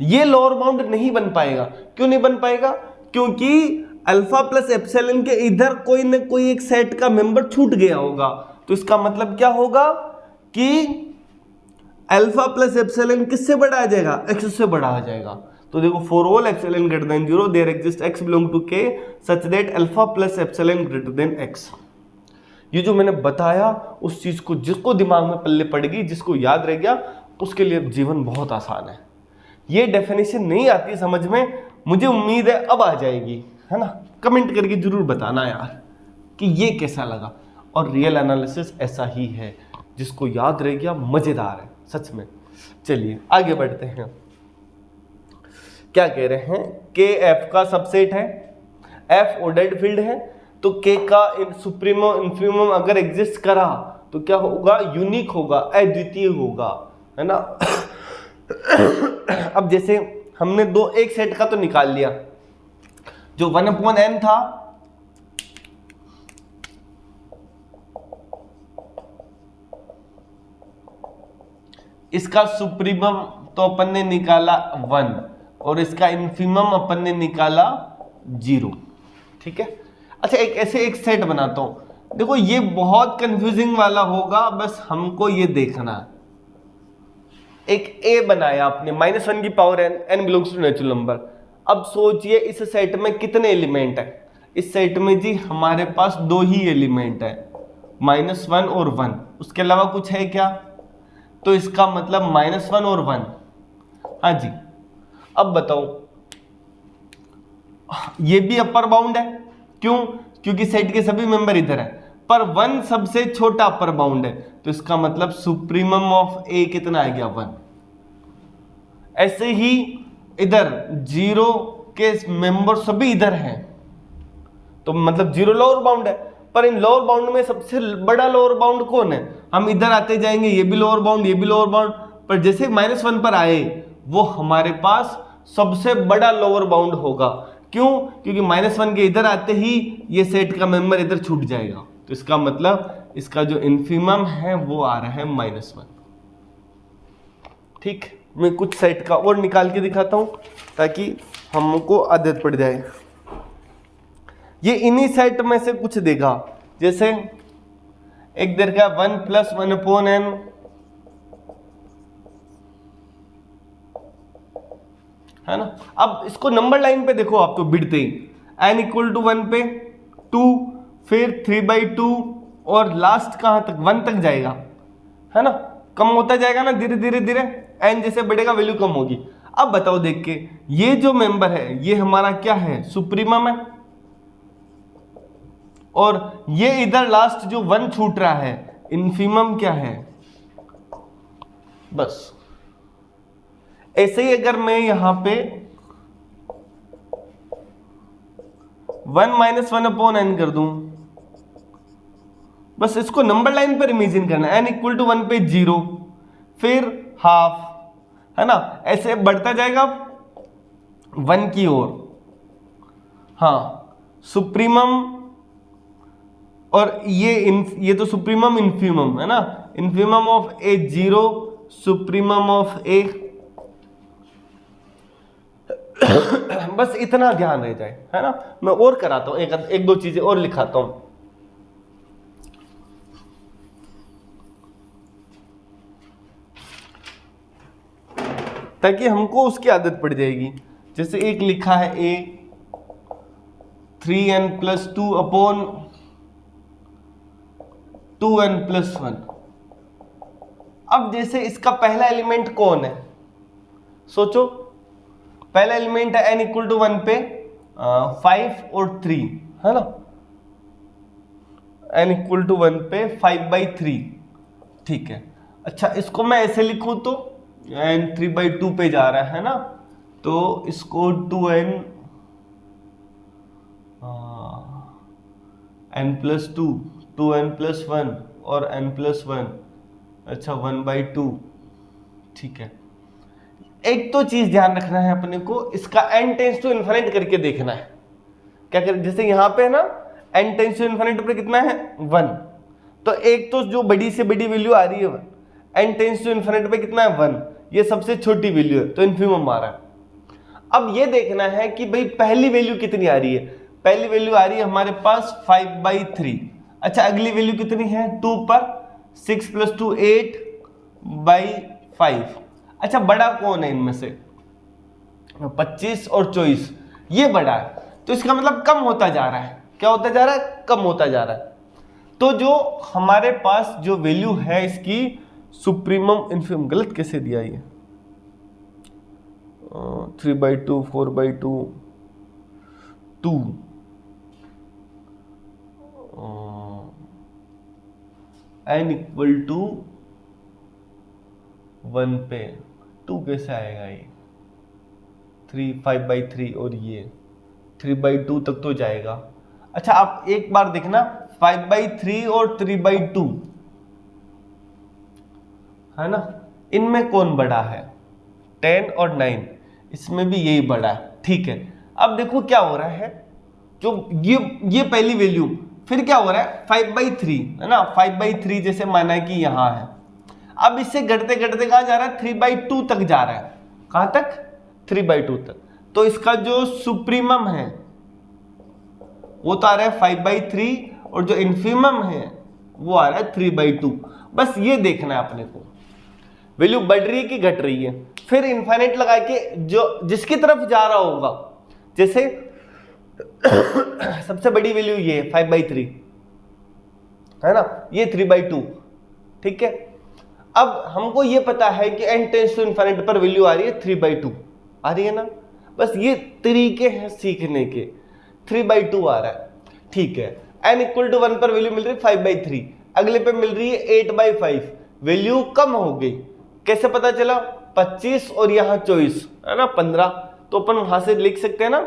ये लोअर बाउंड नहीं बन पाएगा। क्यों नहीं बन पाएगा, क्योंकि अल्फा प्लस एप्सिलॉन के इधर कोई ना कोई एक सेट का मेंबर छूट गया होगा। तो इसका मतलब क्या होगा कि अल्फा प्लस एप्सिलॉन किससे बड़ा आ जाएगा, एक्स से बड़ा आ जाएगा। तो देखो for all epsilon greater than 0 there exist x belong to k such that alpha plus epsilon greater than x। ये जो मैंने बताया उस चीज को जिसको दिमाग में पल्ले पड़ेगी, जिसको याद रह गया, उसके लिए जीवन बहुत आसान है। ये डेफिनेशन नहीं आती समझ में, मुझे उम्मीद है अब आ जाएगी, है ना। कमेंट करके जरूर बताना यार कि ये कैसा लगा। और रियल एनालिसिस ऐसा ही है, जिसको याद रह गया मजेदार है सच में। चलिए आगे बढ़ते हैं। क्या कह रहे हैं, के एफ का सबसेट है, एफ ऑर्डर्ड फील्ड है, तो के का सुप्रीमम इन्फीमम अगर एग्जिस्ट करा तो क्या होगा, यूनिक होगा, अद्वितीय होगा। है ना। अब जैसे हमने दो एक सेट का तो निकाल लिया, जो 1/n था इसका सुप्रीमम तो अपन ने निकाला 1 और इसका इन्फीमम अपन ने निकाला 0, ठीक है। अच्छा एक ऐसे एक सेट बनाता हूं, देखो ये बहुत कंफ्यूजिंग वाला होगा, बस हमको ये देखना है। एक a बनाया आपने -1 की power n belongs to natural number. अब सोचिए इस सेट में कितने एलिमेंट है। इस सेट में जी हमारे पास दो ही एलिमेंट है, -1 और 1, उसके अलावा कुछ है क्या? तो इसका मतलब -1 और 1। हाँ जी, अब बताओ, ये भी अपर बाउंड है, क्यों? क्योंकि सेट के सभी मेंबर इधर है, पर 1 सबसे छोटा अपर बाउंड है, तो इसका मतलब सुप्रीमम ऑफ ए कितना आ गया? 1। ऐसे ही इधर 0 के मेंबर सभी इधर हैं, तो मतलब 0 लोअर बाउंड है, पर इन लोअर बाउंड में सबसे बड़ा लोअर बाउंड कौन है? हम इधर आते जाएंगे, ये भी लोअर बाउंड, ये भी लोअर बाउंड, पर जैसे -1 पर आए वो हमारे पास सबसे बड़ा लोअर बाउंड होगा। क्यों? क्योंकि -1 के इधर आते ही ये सेट का मेंबर इधर छूट जाएगा, तो इसका मतलब इसका जो इन्फीमम है वो आ रहा है -1। ठीक, मैं कुछ सेट का और निकाल के दिखाता हूं ताकि हमको आदत पड़ जाए। ये इन्हीं सेट में से कुछ देगा, जैसे एक देगा 1 + 1/n, है ना। अब इसको नंबर लाइन पे देखो आप, तो बिड़ते ही n = 1 पे 2, फिर 3/2 और लास्ट कहां तक? 1 तक जाएगा, है ना। कम होता जाएगा ना धीरे धीरे धीरे, n जैसे बढ़ेगा वैल्यू कम होगी। अब बताओ देख के, ये जो मेंबर है ये हमारा क्या है? सुप्रीमम है, और ये इधर लास्ट जो 1 छूट रहा है इन्फीमम क्या है? बस ऐसे ही अगर मैं यहां पे 1 - 1/n कर दूं, बस इसको नंबर लाइन पर इमेजिन करना है। n = 1 पे 0, फिर हाफ, है ना, ऐसे बढ़ता जाएगा 1 की ओर। हाँ, सुप्रीमम, और ये तो सुप्रीमम इन्फीमम है ना, infimum of A 0, supremum of A. बस इतना ध्यान रह जाए, है ना। मैं और कराता हूं, एक दो चीजें और लिखाता हूं। ताकि हमको उसकी आदत पड़ जाएगी। जैसे एक लिखा है a 3n + 2/2n + 1। अब जैसे इसका पहला एलिमेंट कौन है? सोचो, पहला एलिमेंट है n = 1 पे 5 और 3, है ना। n = 1 पे 5/3, ठीक है। अच्छा इसको मैं ऐसे लिखूं तो n 3/2 पे जा रहा है ना, तो इसको 2n n + 2, 2n + 1 और n + 1, अच्छा 1/2, ठीक है। एक तो चीज ध्यान रखना है अपने को, इसका n टेंस टू इन्फिनिट करके देखना है। क्या कर, जैसे यहां पे है ना n टेंस टू इन्फिनिट पर कितना है? 1, तो एक तो जो बड़ी से बड़ी वैल्यू आ रही है 1, n टेंस टू इन्फिनिट पे कितना है? 1, ये सबसे छोटी वैल्यू है, तो इन्फीमम आ रहा है। अब ये देखना है कि भाई पहली वैल्यू कितनी आ रही है। पहली वैल्यू आ रही है हमारे पास 5/3। अच्छा अगली वैल्यू कितनी है? 2 पर 6 + 2 8/5। अच्छा बड़ा कौन है इनमें से? 25 और 24, ये बड़ा है, तो इसका मतलब कम होता जा रहा है। क्या होता जा रहा है? कम होता जा रहा है। तो जो हमारे पास जो वैल्यू है इसकी सुप्रीमम इन्फीमम, गलत कैसे दिया ये? 3/2 4/2 2 n = 1 पे 2 कैसे आएगा? ये 3 5/3 और ये 3/2 तक तो जाएगा। अच्छा आप एक बार देखना, 5/3 और 3/2, है ना, इनमें कौन बड़ा है? 10 और 9, इसमें भी यही बड़ा है। ठीक है, अब देखो क्या हो रहा है, जो ये पहली वैल्यू, फिर क्या हो रहा है 5/3 है ना, 5/3 जैसे माना है कि यहां है। अब इससे घटते घटते कहां जा रहा है? 3/2 तक जा रहा है। कहां तक? 3/2 तक। तो इसका जो सुप्रीमम है वो तो आ रहा है 5/3 और जो इन्फीमम है वो आ रहा है 3/2। बस ये देखना है अपने को, वैल्यू बढ़ रही है कि घट रही है। फिर इनफाइनाइट लगा के जो जिसकी तरफ जा रहा होगा, जैसे सबसे बड़ी वैल्यू ये 5/3 है ना, ये 3/2। ठीक है, अब हमको ये पता है कि n टेंड्स टू इनफाइनाइट पर वैल्यू आ रही है 3/2, आ रही है ना। बस ये तरीके हैं सीखने के। 3/2 आ रहा है, ठीक है। n = 1 पर वैल्यू मिल रही है 5/3, अगले पे मिल रही है 8/5, वैल्यू कम हो गई। कैसे पता चला? 25 और यहां 24 है ना, 15, तो अपन वहां से लिख सकते हैं ना।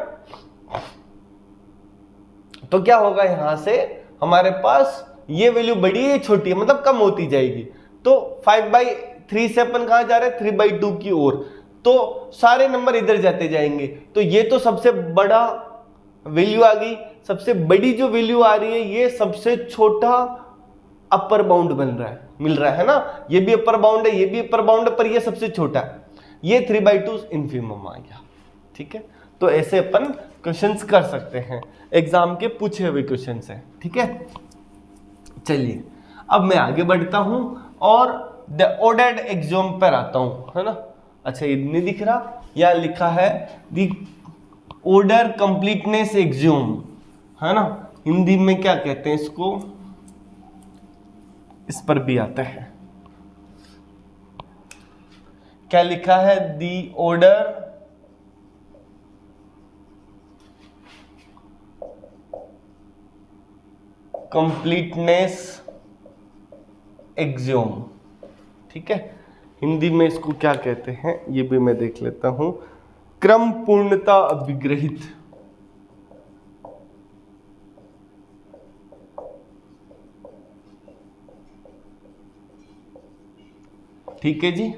तो क्या होगा, यहां से हमारे पास ये वैल्यू बड़ी है छोटी है, मतलब कम होती जाएगी। तो 5/3 से अपन कहां जा रहे हैं? 3/2 की ओर। तो सारे नंबर इधर जाते जाएंगे। तो ये तो सबसे बड़ा वैल्यू आ गई, सबसे बड़ी जो वैल्यू आ रही है ये सबसे छोटा अपर बाउंड बन रहा है, मिल रहा है ना। ये भी अपर बाउंड है, ये भी अपर बाउंड है, पर ये सबसे छोटा है। ये 3/2 इन्फीमम आ गया। ठीक है, तो ऐसे अपन क्वेश्चंस कर सकते हैं, एग्जाम के पूछे हुए क्वेश्चंस हैं। ठीक है, चलिए अब मैं आगे बढ़ता हूं और द ऑर्डर्ड एक्सियोम पर आता हूं, है ना। अच्छा, ये नहीं दिख रहा, या लिखा है द ऑर्डर कंप्लीटनेस एक्सियोम, है ना। हिंदी में क्या कहते हैं इसको, इस पर भी आता है, क्या लिखा है? The order completeness axiom. ठीक है, हिंदी में इसको क्या कहते हैं ये भी मैं देख लेता हूं, क्रम पूर्णता अभिग्रहित। ठीक है जी,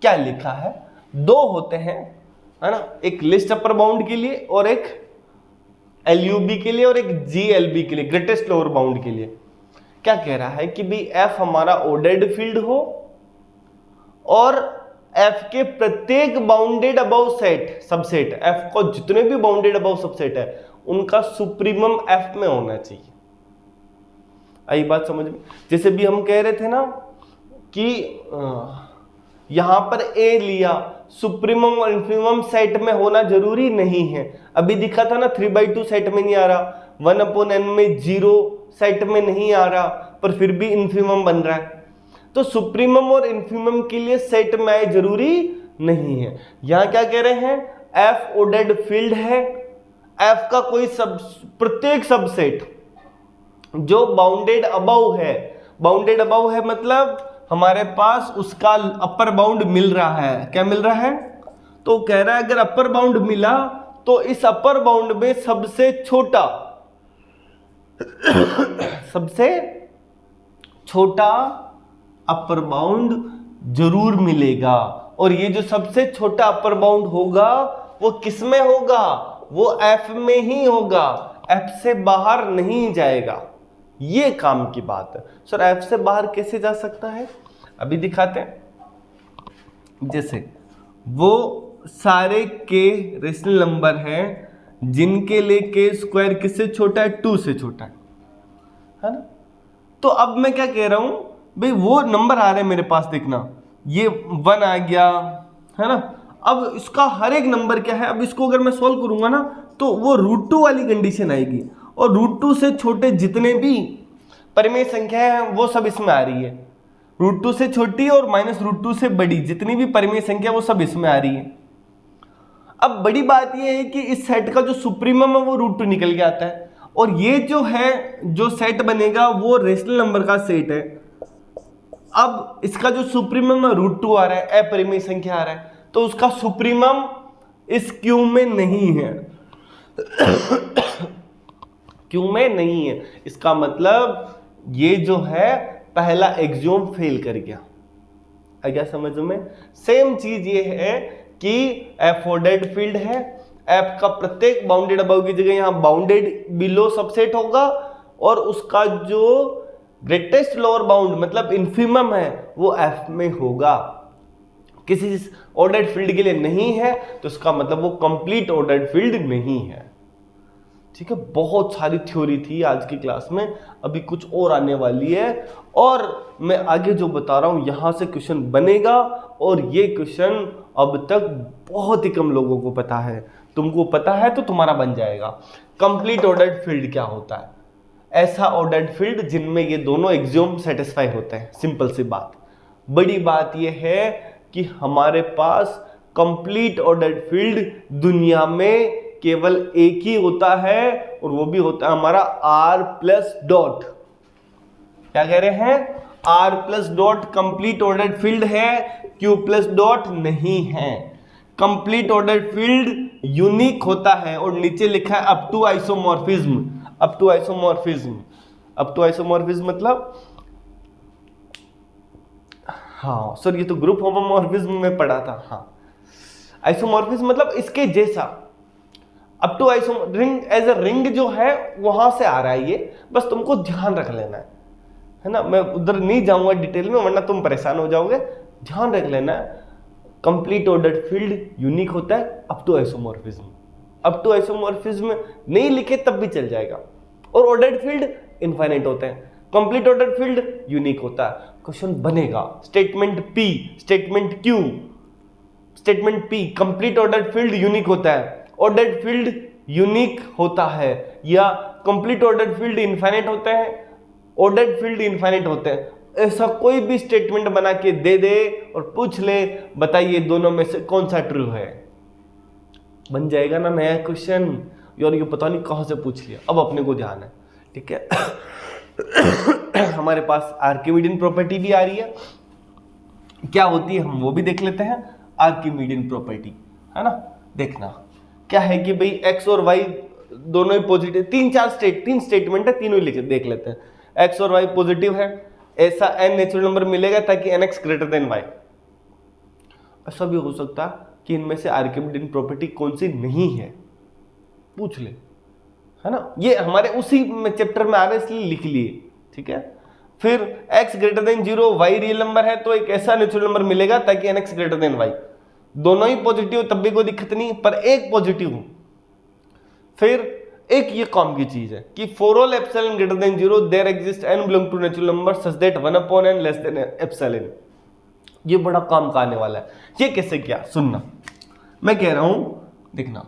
क्या लिखा है? दो होते हैं, है ना, एक लिस्ट अपर बाउंड के लिए और एक LUB के लिए और एक GLB के लिए, ग्रेटेस्ट लोअर बाउंड के लिए। क्या कह रहा है कि भी F हमारा ऑर्डर्ड फील्ड हो और F के प्रत्येक bounded above set subset, F को जितने भी बाउंडेड अबव सबसेट है उनका सुप्रीमम F में होना चाहिए। आई बात समझ में? जैसे भी हम कह रहे थे ना कि यहां पर A लिया, सुप्रीमम और इन्फीमम सेट में होना जरूरी नहीं है। अभी दिखा था ना 3/2 सेट में नहीं आ रहा, 1/n में 0 सेट में नहीं आ रहा, पर फिर भी इन्फीमम बन रहा है। तो सुप्रीमम और इन्फीमम के लिए सेट में आए जरूरी नहीं है। यहां क्या कह रहे हैं? F ऑर्डर्ड फील्ड है, F का कोई प्रत्येक सबसेट जो बाउंडेड अबव है, बाउंडेड अबव है मतलब हमारे पास उसका अपर बाउंड मिल रहा है। क्या मिल रहा है? तो कह रहा है अगर अपर बाउंड मिला तो इस अपर बाउंड में सबसे छोटा सबसे छोटा अपर बाउंड जरूर मिलेगा। और ये जो सबसे छोटा अपर बाउंड होगा वो किस में होगा? वो F में ही होगा, F से बाहर नहीं जाएगा। ये काम की बात है। सर F से बाहर कैसे जा सकता है? अभी दिखाते हैं। जैसे वो सारे k रेशनल नंबर हैं जिनके लिए k स्क्वायर किससे छोटा है? 2 से छोटा है ना। तो अब मैं क्या कह रहा हूं भाई, वो नंबर आ रहे हैं मेरे पास, देखना ये 1 आ गया है ना। अब इसका हर एक नंबर क्या है, अब इसको अगर मैं सॉल्व करूंगा ना तो वो √2 वाली कंडीशन आएगी, और √2 से छोटे जितने भी परिमेय संख्याएं हैं वो सब इसमें आ रही है। √2 से छोटी और -√2 से बड़ी जितनी भी परिमेय संख्या वो सब इसमें आ रही है। अब बड़ी बात यह है कि इस सेट का जो सुप्रीमम है वो √2 निकल के आता है, और ये जो है जो सेट बनेगा वो रेशनल नंबर का सेट है। अब इसका जो सुप्रीमम है √2 आ रहा है, अपरिमेय संख्या आ रहा है, तो उसका सुप्रीमम इस क्यू में नहीं है क्यू में नहीं है। इसका मतलब ये जो है पहला एक्सियोम फेल कर गया। आ गया समझ में? सेम चीज ये है कि एफ ऑर्डर्ड फील्ड है, एफ का प्रत्येक बाउंडेड अबव की जगह यहां बाउंडेड बिलो सबसेट होगा और उसका जो ग्रेटेस्ट लोअर बाउंड मतलब इन्फिमम है वो एफ में होगा। किसी ऑर्डर्ड फील्ड के लिए नहीं है तो इसका मतलब वो कंप्लीट ऑर्डर्ड फील्ड नहीं है। ठीक है, बहुत सारी थ्योरी थी आज की क्लास में, अभी कुछ और आने वाली है और मैं आगे जो बता रहा हूं यहां से क्वेश्चन बनेगा और ये क्वेश्चन अब तक बहुत ही कम लोगों को पता है। तुमको पता है तो तुम्हारा बन जाएगा। कंप्लीट ऑर्डर्ड फील्ड क्या होता है? ऐसा ऑर्डर्ड फील्ड जिनमें ये दोनों एक्सियोम सेटिस्फाई होते हैं। सिंपल सी बात। बड़ी बात ये है कि हमारे पास कंप्लीट ऑर्डर्ड फील्ड दुनिया में केवल एक ही होता है और वो भी होता है हमारा r प्लस डॉट। क्या कह रहे हैं? r plus dot complete ordered field है, q प्लस डॉट नहीं है। कंप्लीट ऑर्डर्ड फील्ड यूनिक होता है और नीचे लिखा है up to isomorphism. Up to isomorphism, up to isomorphism मतलब, हाँ सर ये तो ग्रुप होमोमॉर्फिज्म में पढ़ा था। हाँ, आइसोमॉर्फिज्म मतलब इसके जैसा। Up to iso ring as a ring जो है वहां से आ रहा है ये, बस तुमको ध्यान रख लेना है ना। मैं उधर नहीं जाऊंगा डिटेल में वरना तुम परेशान हो जाओगे। ध्यान रख लेना, कंप्लीट ऑर्डर्ड फील्ड यूनिक होता है up to isomorphism. Up to isomorphism नहीं लिखे तब भी चल जाएगा। और ऑर्डर्ड फील्ड इनफाइनाइट होते हैं, कंप्लीट ऑर्डर्ड फील्ड यूनिक होता है। क्वेश्चन बनेगा statement P, statement Q, statement P complete ordered field unique होता है, ऑर्डर्ड फील्ड यूनिक होता है, या कंप्लीट ऑर्डर्ड फील्ड इनफाइनाइट होते हैं, ऑर्डर्ड फील्ड इनफाइनाइट होते हैं। ऐसा कोई भी स्टेटमेंट बना के दे दे और पूछ ले बताइए दोनों में से कौन सा ट्रू है, बन जाएगा ना नया क्वेश्चन। यार ये पता नहीं कहां से पूछ लिया। अब अपने को ध्यान है, ठीक है। हमारे पास आर्किमिडियन प्रॉपर्टी भी आ रही है, क्या होती है हम वो भी देख लेते हैं। आर्किमिडियन प्रॉपर्टी है ना, देखना क्या है कि भाई x और y दोनों ही पॉजिटिव, तीन स्टेटमेंट है, तीनों ही देख लेते हैं। x और y पॉजिटिव है, ऐसा n नेचुरल नंबर मिलेगा ताकि nx ग्रेटर देन y। ऐसा भी हो सकता है कि इनमें से आर्किमिडियन प्रॉपर्टी कौन सी नहीं है, पूछ ले, है ना। ये हमारे उसी चैप्टर में आ रहा है इसलिए लिख लिए, ठीक है। फिर x greater than 0, y real number है तो एक ऐसा नेचुरल नंबर मिलेगा ताकि nx ग्रेटर देन y। दोनों ही पॉजिटिव तब भी कोई दिक्कत नहीं, पर एक पॉजिटिव हो। फिर एक ये काम की चीज है कि for all epsilon greater than 0 there exist n belong to natural number such that 1/n less than epsilon. ये बड़ा काम का आने वाला है। ये कैसे किया सुनना, मैं कह रहा हूं देखना,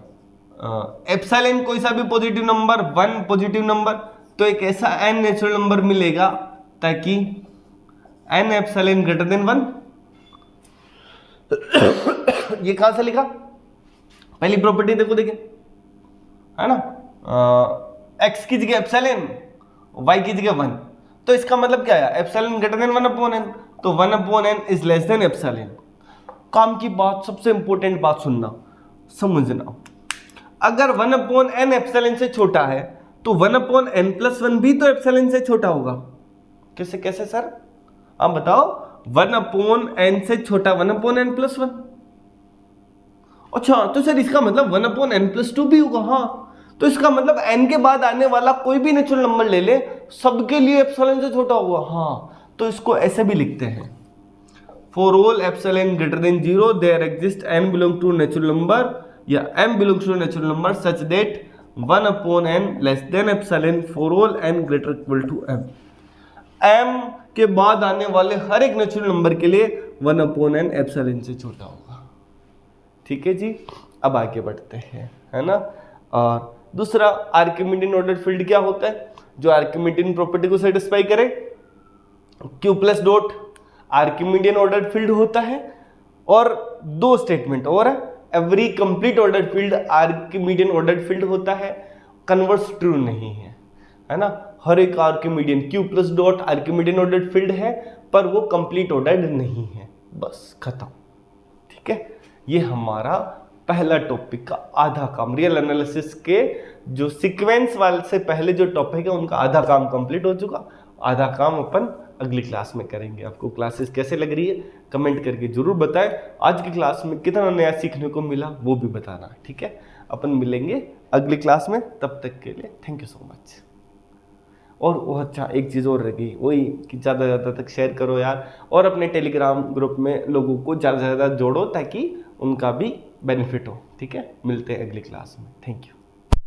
एप्सिलॉन कोई सा भी पॉजिटिव नंबर, 1 पॉजिटिव नंबर, तो एक ऐसा n नेचुरल नंबर मिलेगा ताकि n एप्सिलॉन ग्रेटर देन 1। ये कहां से लिखा, पहली प्रॉपर्टी देखो, देखे है ना, x की जगह एप्सिलॉन, y की जगह 1, तो इसका मतलब क्या है, एप्सिलॉन ग्रेटर देन 1/n, तो 1/n is less than epsilon. काम की बात, सबसे इंपॉर्टेंट बात सुनना, समझना, अगर 1/n एप्सिलॉन से छोटा है तो 1/n+1 भी तो एप्सिलॉन से छोटा होगा। कैसे कैसे सर, आप बताओ। 1/n से छोटा 1/n+1। अच्छा तो सर इसका मतलब 1/n+2 भी होगा। हाँ, तो इसका मतलब n के बाद आने वाला कोई भी नेचुरल नंबर ले ले, सबके लिए एप्सिलॉन से छोटा होगा। हाँ, तो इसको ऐसे भी लिखते हैं, for all epsilon greater than 0 there exist n belong to natural number या m belongs to natural number such that 1/n less than epsilon for all n greater equal to m। m के बाद आने वाले हर एक natural number के लिए 1/n epsilon से छोटा होगा। ठीक है जी, अब आगे बढ़ते हैं, है ना। और दूसरा आर्किमिडियन ऑर्डर्ड फील्ड क्या होता है, जो आर्किमिडियन प्रॉपर्टी को सेटिस्फाई करे। q plus dot Archimedean ordered field होता है, और दो स्टेटमेंट और है, every complete ordered field Archimedean ordered field होता है, कन्वर्स ट्रू नहीं है ना। हर एक आर्किमिडियन q plus dot Archimedean ordered field है, पर वो कंप्लीट ऑर्डर्ड नहीं है, बस खत्म। ठीक है, ये हमारा पहला टॉपिक का आधा काम, रियल एनालिसिस के जो सीक्वेंस वाले से पहले जो टॉपिक है उनका आधा काम कंप्लीट हो चुका, आधा काम अपन अगली क्लास में करेंगे। आपको क्लासेस कैसे लग रही है कमेंट करके जरूर बताएं। आज की क्लास में कितना नया सीखने को मिला वो भी बताना, ठीक है। अपन मिलेंगे अगली क्लास में, तब तक के लिए थैंक यू सो मच। और वो अच्छा एक चीज़ और रह गई, वही कि ज़्यादा से ज़्यादा तक शेयर करो यार, और अपने टेलीग्राम ग्रुप में लोगों को ज़्यादा से ज़्यादा जोड़ो ताकि उनका भी बेनिफिट हो, ठीक है। मिलते हैं अगली क्लास में, थैंक यू।